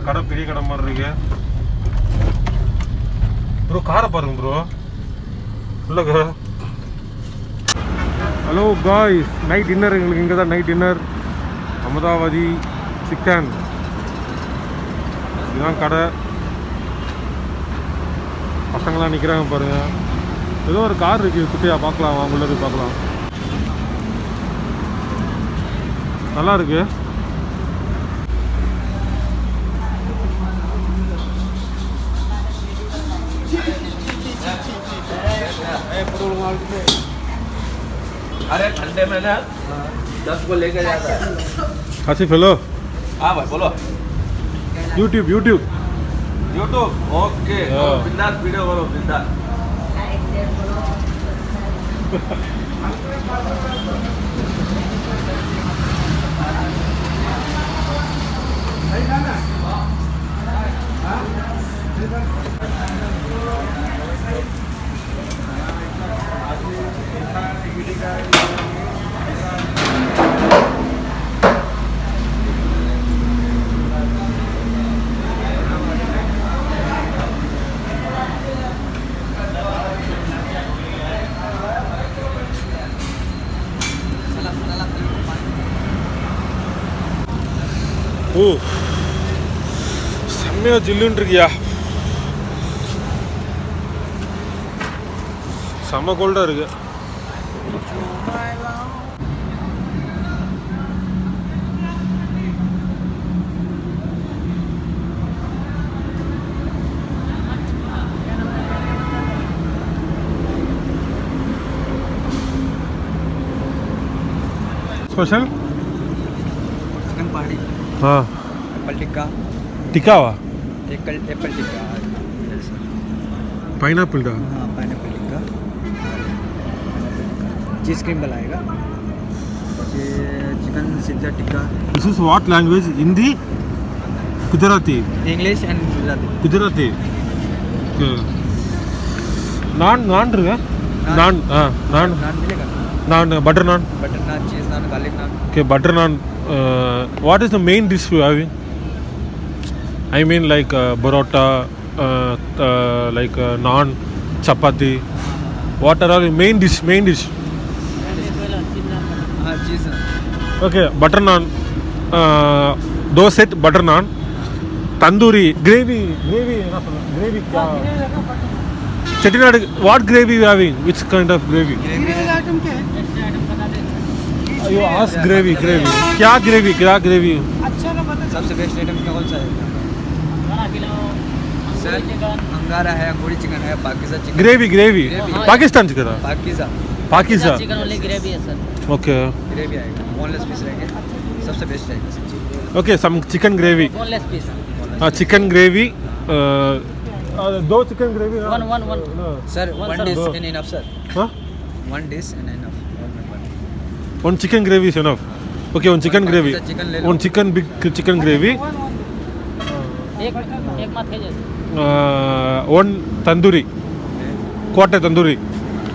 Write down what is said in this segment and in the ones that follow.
கடை பெரிய கடை மாதிரி இருக்கு ப்ரோ. காரை பாருங்க ப்ரோ. இல்லைங்க. ஹலோ காய்ஸ், நைட் டின்னர் எங்களுக்கு இங்கே தான் நைட் டின்னர். அமதாவதி சிக்கன் இதுதான் கடை. பசங்களாம் நிற்கிறாங்க பாருங்கள். ஏதோ ஒரு கார் இருக்குது குட்டியாக, பார்க்கலாம் வாங்க, உள்ளே போய் பார்க்கலாம். நல்லா இருக்கு. अरे ठंडे में ना 10 को लेकर जाता है। आसिफ हेलो. हाँ भाई बोलो. YouTube okay. बिंदास वीडियो करो बिंदास. ஓ, செம்மையாக ஜில்லுன்னு இருக்கியா. செம்ம கோல்டாக இருக்கு. Special chicken party. हाँ. एप्पल टिक्का. टिक्का हुआ. एप्पल टिक्का. पाइनएप्पल का. हाँ पाइनएप्पल टिक्का. चीज़ क्रीम बनाएगा. Chicken caesar tikka. This is what language? Hindi? Gujarati. English and Gujarati. Gujarati. Naan इरुगा. नान नान मिलेगा. Naan butter naan. Cheese naan, garlic naan. Okay, butter naan. What is the main dish you having? I mean like parota, like naan, chapati. What are all the main dish? हाँ चीज़ नान. Okay, butter naan. दो set butter naan. Tandoori gravy. Gravy क्या? Chettinad. What gravy you having? Which kind of gravy? Gravy item क्या है? You ask gravy. क्या gravy? अच्छा ना बता. सबसे बेस्ट आइटम कौन सा है? सर अंगारा है, अंगूरी चिकन है, Pakistan chicken. Gravy. Pakistan chicken. Pakistan chicken वाली ग्रेवी है सर. Okay. ग्रेवी आएगा. बोनलेस पीस रहेंगे. सबसे बेस्ट रहेगा. Okay, some chicken gravy. Boneless piece. Chicken gravy. दो chicken gravy. One. Sir One one sir, dish दो. And enough sir. Huh? One dish and enough. One chicken gravy is enough. Okay, one chicken gravy. Chicken ले लो. One big chicken gravy. एक मत है जैसे. One tandoori. Quarter tandoori.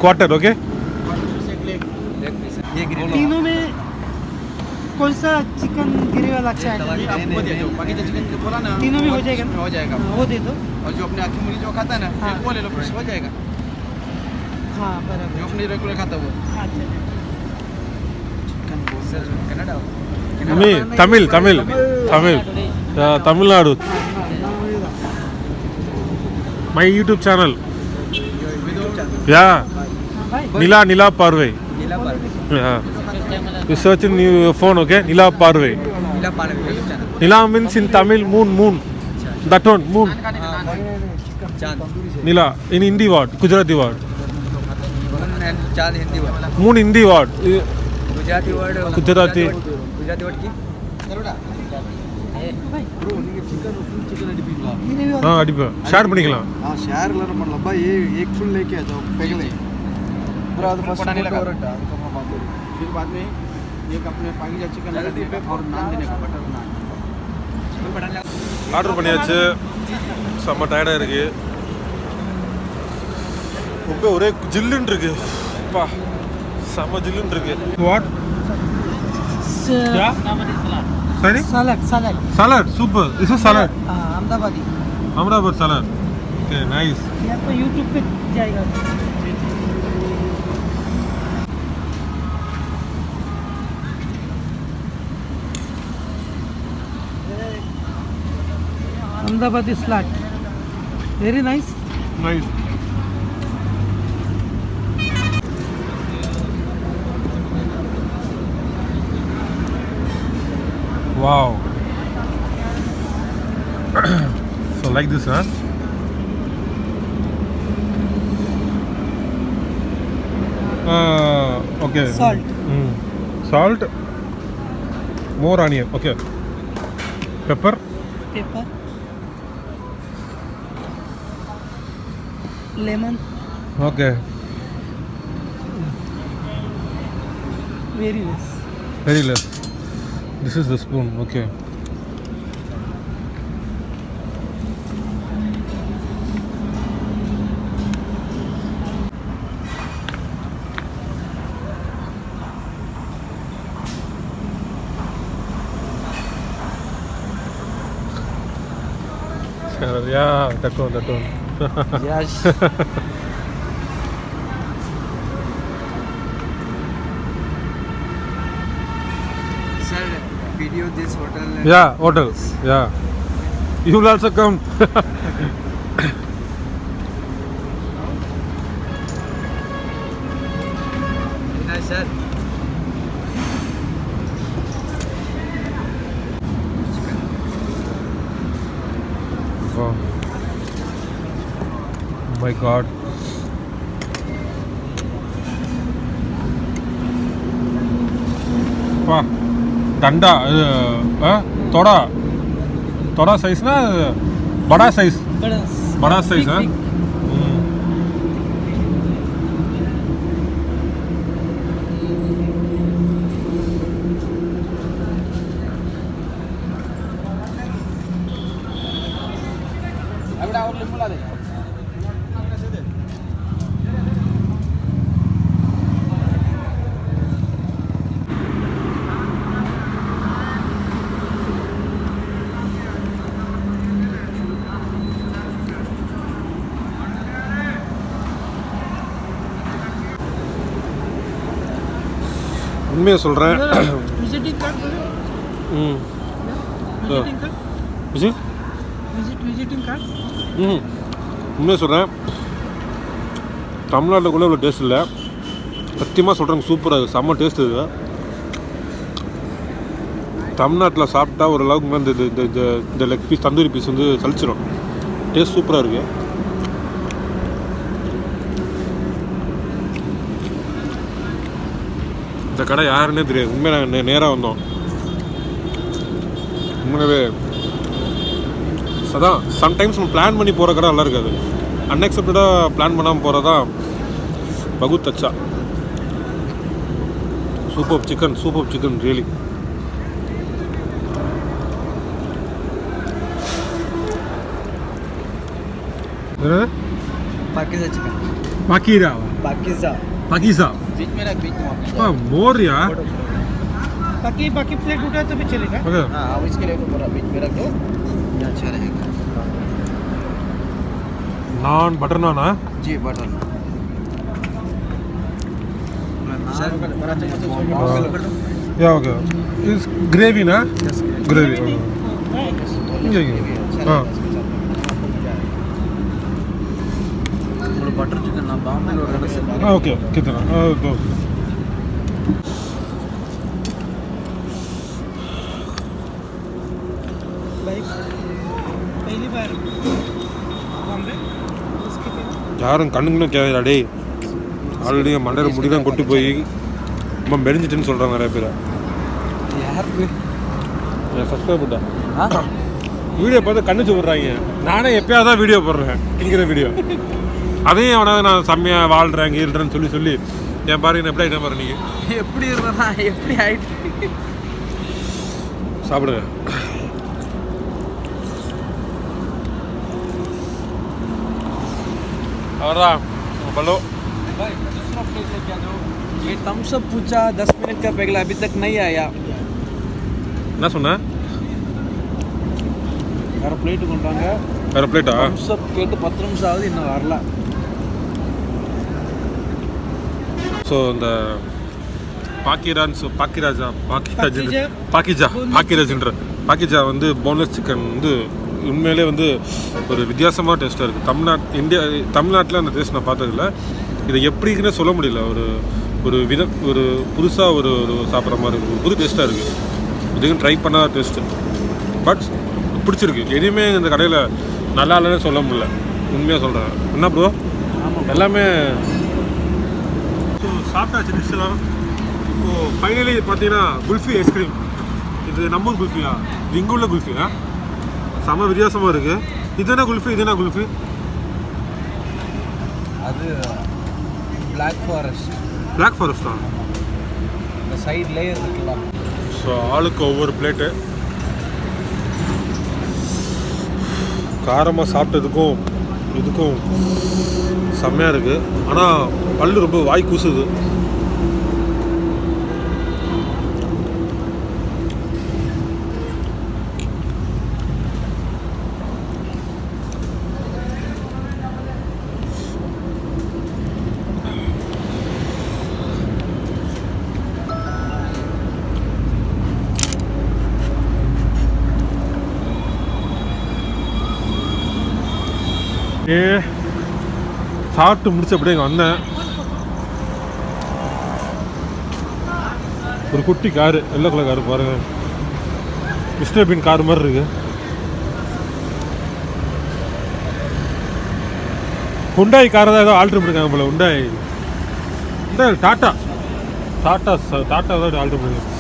Quarter, okay? ये gravy. तीनों में कौन सा चिकन ग्रेवी वाला अच्छा है? आपको दे दो. बाकी जो चिकन बोला ना तीनों में हो जाएगा. हो जाएगा. वो दे दो. और जो अपने आँखी मुड़ी जो खाता है ना हाँ. वो ले लो. फिर हो जाएगा. हाँ बराबर. जो अपने रेगुलर खाता है वो. अच्छा. Sir Canada. Tamil. Tamil Nadu. My YouTube channel. Yeah. Nila Parve. Neela park. Yeah. You search in your phone, okay? Nila Parve. Neela park YouTube channel. Nila means in Tamil moon. That one, moon. चांद. Nila in Hindi word, Gujarati word. चांद Hindi word. Moon Hindi word. Gujarati word. Gujarati word की. हाँ अडिपा share பண்ணிக்கலாம். हाँ share लर मतलब भाई ये एक फुल लेके आ जाओ पहले. पूरा फर्स्ट पटाने लगा. फिर बाद में एक अपने पाकिजा चिकन लगा दिए और नान देने का बटर नान. ஆர்டர் பண்ணியாச்சு. செம்ம டயர்டாக இருக்கு. ரொம்ப ஒரே ஜில்லுன்னு இருக்கு. பா செம்ம ஜில்லுன்னு இருக்கு. What? Sorry? Salad, salad. Salad, super. This is salad. Amadavadi. Amadavadi salad. Okay, nice. ये आपको YouTube पे जाएगा. Amadavadi salad. Very nice. Nice. Wow. So like this, huh? Okay. Salt. Salt. More onion. Okay. Pepper. Pepper. Lemon. Okay. Very less. Very less. This is the spoon. Okay. Yeah, that one. Yes. Sir, video this hotel. Yeah, hotel. Yeah. You will also come. Nice, sir. Oh my God. वाह डंडा थोड़ा size ना बड़ा size बड़ा size है உண்மையை சொல்கிறேன் Visiting card. ம் Visiting card. Visiting card. உண்மையை சொல்கிறேன் தமிழ்நாட்டில் கூட இவ்வளோ டேஸ்ட் இல்லை சத்தியமாக சொல்கிறேங்க சூப்பராக செம்ம டேஸ்ட் இது தமிழ்நாட்டில் சாப்பிட்டா ஓரளவுக்கு வந்து இந்த லெக் பீஸ் தந்தூரி பீஸ் வந்து சலிச்சிடும் டேஸ்ட் சூப்பராக இருக்குது இந்த கடை யாருன்னே தெரியாது உண்மையாக நாங்கள் நேராக வந்தோம் உண்மையாகவே அதான் சம்டைம்ஸ் நம்ம பிளான் பண்ணி போகிற கடை நல்லா இருக்காது அன்எக்ஸ்பெக்டடாக பிளான் பண்ணாமல் போகிறதா பகுத் அச்சா super chicken really Pakistan chicken. Pakira. Pakistan. बीच में रख बीच में. हाँ मोर यार. बाकी प्लेट उठा तो भी चलेगा. Okay. हाँ अब इसके लिए तो पूरा बीच में रख दो ये अच्छा रहेगा. नान बटर नान है. जी बटर नान. सर बड़ा चाहिए. Yeah okay. Is gravy ना? Yes Gravy. हाँ. बटर चिकन ना बॉम्बे लोग से ओके कितना दो पहली बार बॉम्बे யாரும் கண்ணுங்களும் கேட்கல டேய் ஆல்ரெடி மண்டல முடி தான் கொட்டி போய் ரொம்ப மெலிஞ்சிட்டுன்னு சொல்கிறாங்க நிறைய பேர் यार நான் சப்ஸ்கிரைப் பண்ணிட்டேன் வீடியோ பார்த்து கண்ணுச்சு விட்றாங்க நானே எப்பயாவது தான் வீடியோ போடுறேன் திங்கிற வீடியோ அதையும் அவனாவது நான் செம்மையாக வாழ்கிறேன் கீழ்றேன்னு சொல்லி என் பாருங்க எப்படி ஆகிட்டேன் பாரு நீங்கள் எப்படி இருந்தா எப்படி ஆயிட்டு சாப்பிடுங்க அவர்தான் பல்லோ भाई दूसरा प्लेट लेके आ जाओ ये थम्स अप पूछा 10 मिनट का पहला अभी तक नहीं आया என்ன சொன்னேன் வேறு பிளேட்டு கொண்டாங்க. வேறு பிளேட்டா? தம்ஸ்அப் கேட்டு 10 நிமிஷம் ஆகுது, இன்னும் வரல. ஸோ இந்த பாக்கிஜா வந்து போன்லெஸ் சிக்கன் வந்து உண்மையிலே வந்து ஒரு வித்தியாசமான டேஸ்ட்டாக இருக்குது. தமிழ்நாட்டில் அந்த டேஸ்ட் நான் பார்த்ததில்ல. இதை எப்படின்னு சொல்ல முடியல. ஒரு புதுசாக ஒரு சாப்பிட்ற மாதிரி இருக்குது. ஒரு புது டேஸ்ட்டாக இருக்குது. இதுக்கும் ட்ரை பண்ணாத டேஸ்ட்டு. பட் பிடிச்சிருக்கு. எதுவுமே இந்த கடையில் நல்லா இல்லைன்னு சொல்ல முடியல. உண்மையாக சொல்கிறேன். என்ன ப்ரோ? எல்லாமே ஸோ சாப்பிட்டாச்சு டிஷ்ஷெலாம். இப்போது ஃபைனலி பார்த்தீங்கன்னா குல்ஃபி ஐஸ்கிரீம். இது நம்ம குல்ஃபியா? இது இங்கே உள்ள குல்ஃபியா? செம்ம வித்தியாசமாக இருக்குது. இது என்ன குல்ஃபி? இது என்ன குல்ஃபி? அது பிளாக் ஃபாரஸ்ட்டா? இந்த சைட் லேயர் இருக்குல்ல. ஸோ ஆளுக்கு ஒவ்வொரு பிளேட்டு. காரமாக சாப்பிட்டதுக்கும் இதுக்கும் செம்மையாக இருக்குது. ஆனால் பல்லு ரொம்ப வாய் கூசுது. சாப்பிட்டு முடிச்சப்படியே இங்கே வந்தேன். ஒரு குட்டி காரு, எல்லோ கலர் காரு பாருங்க. மிஸ்டர் பீன் கார் மாதிரி இருக்கு. ஹுண்டாய் காரை தான் ஏதோ ஆல்ட்ரு பண்ணிருக்காங்க போல. ஹுண்டாய் டாட்டா தான் ஆல்ட்ரு பண்ணிருக்காங்க.